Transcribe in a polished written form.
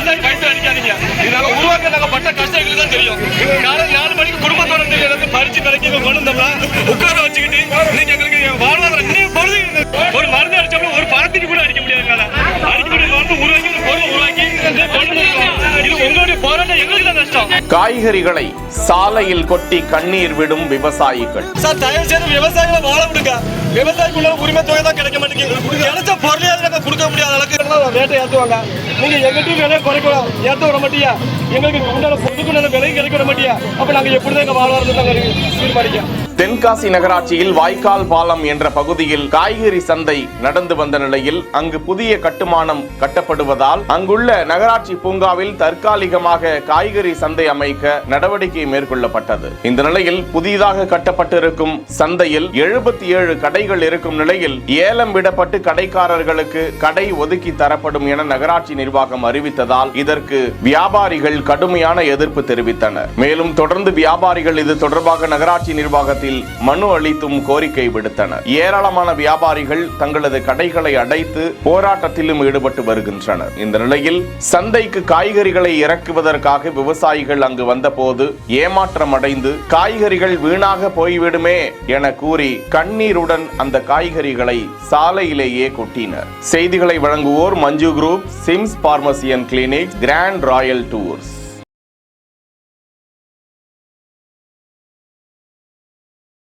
விவசாயி பைசா அடிக்காதீங்க. இதனால உருவாக்க நாங்க பட்ட கஷ்டம் எங்களுக்கு தான் தெரியும். காலை 4 மணிக்கு குடும்பத்தோட பறிச்சு பிறக்கி கொண்டு வந்தோம்னா உட்கார வச்சுக்கிட்டு நீங்க எங்களுக்கு வாழ்வாதாரம் ஒரு மருந்து அடிச்சோம்னா ஒரு பணத்துக்கு கூட அடிக்க முடியாது. அடிக்கக்கூடிய உருவாக்கி ஒரு பொருள் உருவாக்கி இது உங்களுடைய போராட்டம் எங்களுக்கு தான் நஷ்டம். காய்கறிகளை சாலையில் கொட்டி கண்ணீர் விடும் விவசாயிகள். சார் தயவு செய்து விவசாயிகளை வாழ விடுங்க. விவசாயிக்குள்ள உரிமை தொகை தான் கிடைக்க மாட்டேங்குது. கிடைச்ச பொருளையாவது நாங்க கொடுக்க முடியாத அளவுக்கு ரேட்டை ஏற்றுவாங்க. நீங்க எங்கிட்டும் விலையை குறைக்கலாம் ஏற்ற விட மாட்டியா, எங்களுக்கு உண்டான பொதுக்குள்ள விலையும் கிடைக்க விட மாட்டியா. அப்ப நாங்க எப்படிதான் எங்க வாழ்வாதாரத்தை தீர்மானிக்க. தென்காசி நகராட்சியில் வாய்க்கால் பாலம் என்ற பகுதியில் காய்கறி சந்தை நடந்து வந்த நிலையில் அங்கு புதிய கட்டுமானம் கட்டப்படுவதால் அங்குள்ள நகராட்சி பூங்காவில் தற்காலிகமாக காய்கறி சந்தை அமைக்க நடவடிக்கை மேற்கொள்ளப்பட்டது. இந்த நிலையில் புதிதாக கட்டப்பட்டிருக்கும் சந்தையில் 77 கடைகள் இருக்கும் நிலையில் ஏலம் விடப்பட்டு கடைக்காரர்களுக்கு கடை ஒதுக்கி தரப்படும் என நகராட்சி நிர்வாகம் அறிவித்ததால் இதற்கு வியாபாரிகள் கடுமையான எதிர்ப்பு தெரிவித்தனர். மேலும் தொடர்ந்து வியாபாரிகள் இது தொடர்பாக நகராட்சி நிர்வாகத்தில் மனு அளித்தும் கோரிக்கை விடுத்தனர். ஏராளமான வியாபாரிகள் தங்களது கடைகளை அடைத்து போராட்டத்திலும் ஈடுபட்டு வருகின்றனர். இந்த நிலையில் சந்தைக்கு காய்கறிகளை இறக்குவதற்காக விவசாயிகள் அங்கு வந்தபோது ஏமாற்றம் அடைந்து காய்கறிகள் வீணாக போய்விடுமே என கூறி கண்ணீருடன் அந்த காய்கறிகளை சாலையிலேயே கொட்டினர். செய்திகளை வழங்குவோர் Manju group, SIMS pharmacy and clinic, grand royal tours.